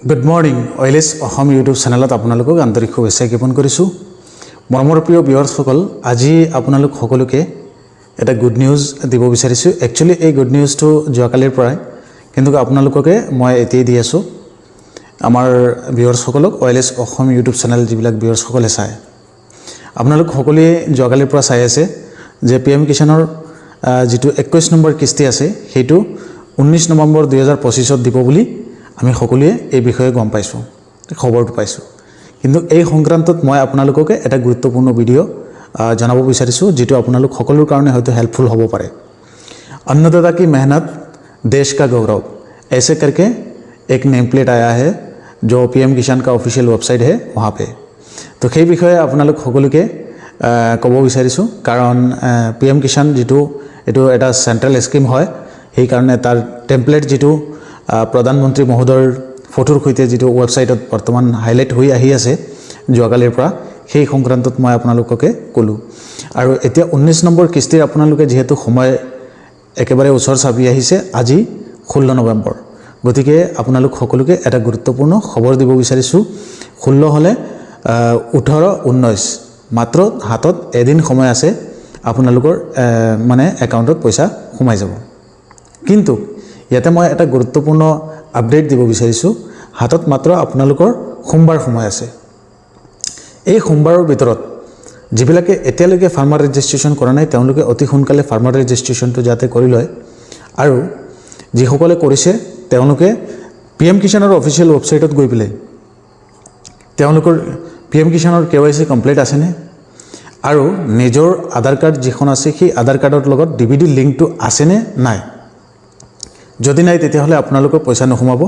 Good morning, OLS Ahom YouTube channel আপোনালোকক আন্তৰিক শুভেচ্ছা জ্ঞাপন কৰিছোঁ। মৰমৰ প্ৰিয় ভিউৱাৰ্ছসকল, আজি আপোনালোক সকলোকে এটা গুড নিউজ দিব বিচাৰিছোঁ। একচুয়ালি এই গুড নিউজটো যোৱাকালিৰ পৰাই, কিন্তু আপোনালোককে মই এতিয়াই দি আছোঁ। আমাৰ ভিউৱাৰ্ছসকলক OLS Ahom YouTube channel যিবিলাক ভিউৱাৰ্ছসকলে চায়, আপোনালোক সকলোৱে যোৱাকালিৰ পৰা চাই আছে যে PM কিষাণৰ যিটো 21 নম্বৰ কিস্তি আছে সেইটো 19 নৱেম্বৰ 2025 দিব বুলি আমি সকলোৱে এই বিষয়ে গম পাইছোঁ, খবৰটো পাইছোঁ। কিন্তু এই সংক্ৰান্তত মই আপোনালোককে এটা গুৰুত্বপূৰ্ণ ভিডিঅ' জনাব বিচাৰিছোঁ, যিটো আপোনালোক সকলোৰ কাৰণে হয়তো হেল্পফুল হ'ব পাৰে। अन्नदाता की मेहनत देश का गौरव ऐसे करके एक नेम प्लेट आया है जो PM किसान का ऑफिशियल वेबसाइट है वहाँ पे। तो সেই বিষয়ে আপোনালোক সকলোকে ক'ব বিচাৰিছোঁ, কাৰণ PM কিষাণ যিটো এইটো এটা চেণ্ট্ৰেল স্কিম হয়, সেইকাৰণে তাৰ টেম্পলেট যিটো প্ৰধানমন্ত্ৰী মহোদয়ৰ ফটোৰ সৈতে যিটো ৱেবছাইটত বৰ্তমান হাইলাইট হৈ আহি আছে যোৱাকালিৰ পৰা, সেই সংক্ৰান্তত মই আপোনালোককে ক'লোঁ। আৰু এতিয়া 19 নম্বৰ কিস্তিৰ আপোনালোকে যিহেতু সময় একেবাৰে ওচৰ চাপি আহিছে, আজি 16 নৱেম্বৰ, গতিকে আপোনালোক সকলোকে এটা গুৰুত্বপূৰ্ণ খবৰ দিব বিচাৰিছোঁ। 16 হ'লে 18, 19 মাত্ৰ হাতত এদিন সময় আছে, আপোনালোকৰ মানে একাউণ্টত পইচা সোমাই যাব। কিন্তু ইয়াতে মই এটা গুৰুত্বপূৰ্ণ আপডেট দিব বিচাৰিছোঁ। হাতত মাত্ৰ আপোনালোকৰ সোমবাৰ সময় আছে। এই সোমবাৰৰ ভিতৰত যিবিলাকে এতিয়ালৈকে ফাৰ্মাৰ ৰেজিষ্ট্ৰেশ্যন কৰা নাই, তেওঁলোকে অতি সোনকালে ফাৰ্মাৰ ৰেজিষ্ট্ৰেশ্যনটো যাতে কৰি লয়। আৰু যিসকলে কৰিছে তেওঁলোকে PM কিষাণৰ অফিচিয়েল ৱেবছাইটত গৈ পেলাই তেওঁলোকৰ PM কিষাণৰ KYC কমপ্লিট আছেনে, আৰু নিজৰ আধাৰ কাৰ্ড যিখন আছে সেই আধাৰ কাৰ্ডৰ লগত DVD লিংকটো আছেনে নাই। যদি নাই তেতিয়াহ'লে আপোনালোকৰ পইচা নোসোমাব।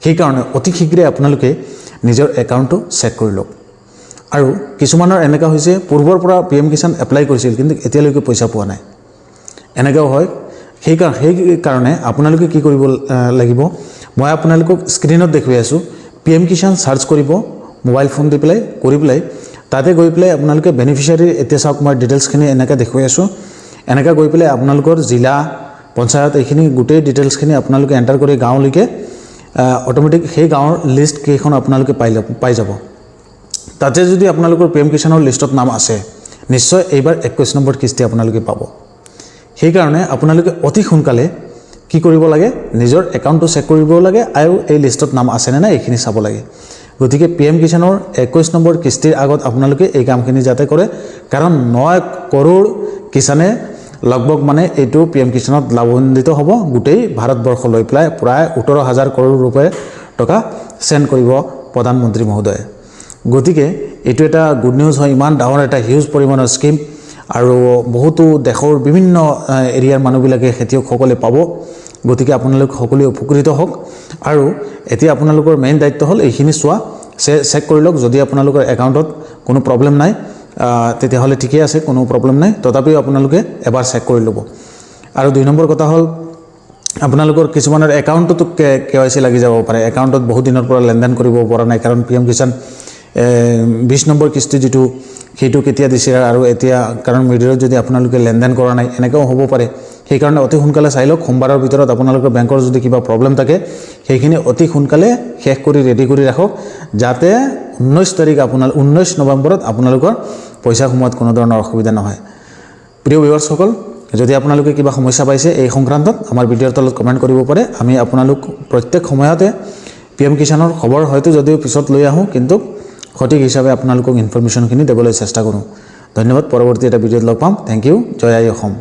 সেইকাৰণে অতি শীঘ্ৰে আপোনালোকে নিজৰ একাউণ্টটো চেক কৰি লওক। আৰু কিছুমানৰ এনেকুৱা হৈছে পূৰ্বৰ পৰা PM কিষাণ এপ্লাই কৰিছিল, কিন্তু এতিয়ালৈকে পইচা পোৱা নাই, এনেকুৱাও হয়। সেইকাৰণে আপোনালোকে কি কৰিব লাগিব, মই আপোনালোকক স্ক্ৰীণত দেখুৱাই আছোঁ। PM কিষাণ চাৰ্চ কৰিব মোবাইল ফোন দি পেলাই, কৰি পেলাই তাতে গৈ পেলাই আপোনালোকে বেনিফিচিয়াৰী, এতিয়া চাওক মই ডিটেইলছখিনি এনেকৈ দেখুৱাই আছোঁ। এনেকৈ গৈ পেলাই আপোনালোকৰ জিলা, পঞ্চায়ত, এইখিনি গোটেই ডিটেইলছখিনি আপোনালোকে এণ্টাৰ কৰি গাঁৱলৈকে অট'মেটিক সেই গাঁৱৰ লিষ্ট কেইখন আপোনালোকে পাই যাব। তাতে যদি আপোনালোকৰ PM কিষাণৰ লিষ্টত নাম আছে, নিশ্চয় এইবাৰ 21 নম্বৰ কিস্তি আপোনালোকে পাব। সেইকাৰণে আপোনালোকে অতি সোনকালে কি কৰিব লাগে, নিজৰ একাউণ্টটো চেক কৰিব লাগে আৰু এই লিষ্টত নাম আছেনে নাই এইখিনি চাব লাগে। গতিকে PM কিষাণৰ 21 নম্বৰ কিস্তিৰ আগত আপোনালোকে এই কামখিনি যাতে কৰে, কাৰণ 9 কৰোৰ কিষাণে লগভগ মানে এইটো PM কিষাণত লাভান্বিত হ'ব। গোটেই ভাৰতবৰ্ষ লৈ পেলাই প্ৰায় 18,000 কৰোৰ ৰূপে টকা চেণ্ড কৰিব প্ৰধানমন্ত্ৰী মহোদয়ে। গতিকে এইটো এটা গুড নিউজ হয়। ইমান ডাঙৰ এটা হিউজ পৰিমাণৰ স্কিম, আৰু বহুতো দেশৰ বিভিন্ন এৰিয়াৰ মানুহবিলাকে, খেতিয়কসকলে পাব। গতিকে আপোনালোক সকলোৱে উপকৃত হওক। আৰু এতিয়া আপোনালোকৰ মেইন দায়িত্ব হ'ল এইখিনি চোৱা, চেক কৰি লওক। যদি আপোনালোকৰ একাউণ্টত কোনো প্ৰব্লেম নাই তেতিয়াহ'লে ঠিকেই আছে, কোনো প্ৰব্লেম নাই। তথাপিও আপোনালোকে এবাৰ চেক কৰি ল'ব। আৰু 2 নম্বৰ কথা হ'ল, আপোনালোকৰ কিছুমানৰ একাউণ্টতো KYC লাগি যাব পাৰে। একাউণ্টত বহুত দিনৰ পৰা লেনদেন কৰিব পৰা নাই, কাৰণ PM কিষাণ 20 নম্বৰ কিস্তি যিটো সেইটো কেতিয়া দিছে, আৰু এতিয়া কাৰণ মিডিয়াত যদি আপোনালোকে লেনদেন কৰা নাই, এনেকুৱাও হ'ব পাৰে। সেইকাৰণে অতি সোনকালে চাই লওক। সোমবাৰৰ ভিতৰত আপোনালোকৰ বেংকৰ যদি কিবা প্ৰব্লেম থাকে, সেইখিনি অতি সোনকালে শেষ কৰি ৰেডি কৰি ৰাখক, যাতে 19 নৱেম্বৰত আপোনালোকৰ পইচা সোমোৱাত কোনো ধৰণৰ অসুবিধা নহয়। প্ৰিয় ভিউৱাৰ্ছসকল, যদি আপোনালোকে কিবা সমস্যা পাইছে এই সংক্ৰান্তত, আমাৰ ভিডিঅ'ৰ তলত কমেণ্ট কৰিব পাৰে। আমি আপোনালোক প্ৰত্যেক সময়তে PM কিষাণৰ খবৰ হয়তো যদিও পিছত লৈ আহোঁ, কিন্তু সঠিক হিচাপে আপোনালোকক ইনফৰমেশ্যনখিনি দিবলৈ চেষ্টা কৰোঁ। ধন্যবাদ। পৰৱৰ্তী এটা ভিডিঅ'ত লগ পাম। Thank you. জয় আই অসম।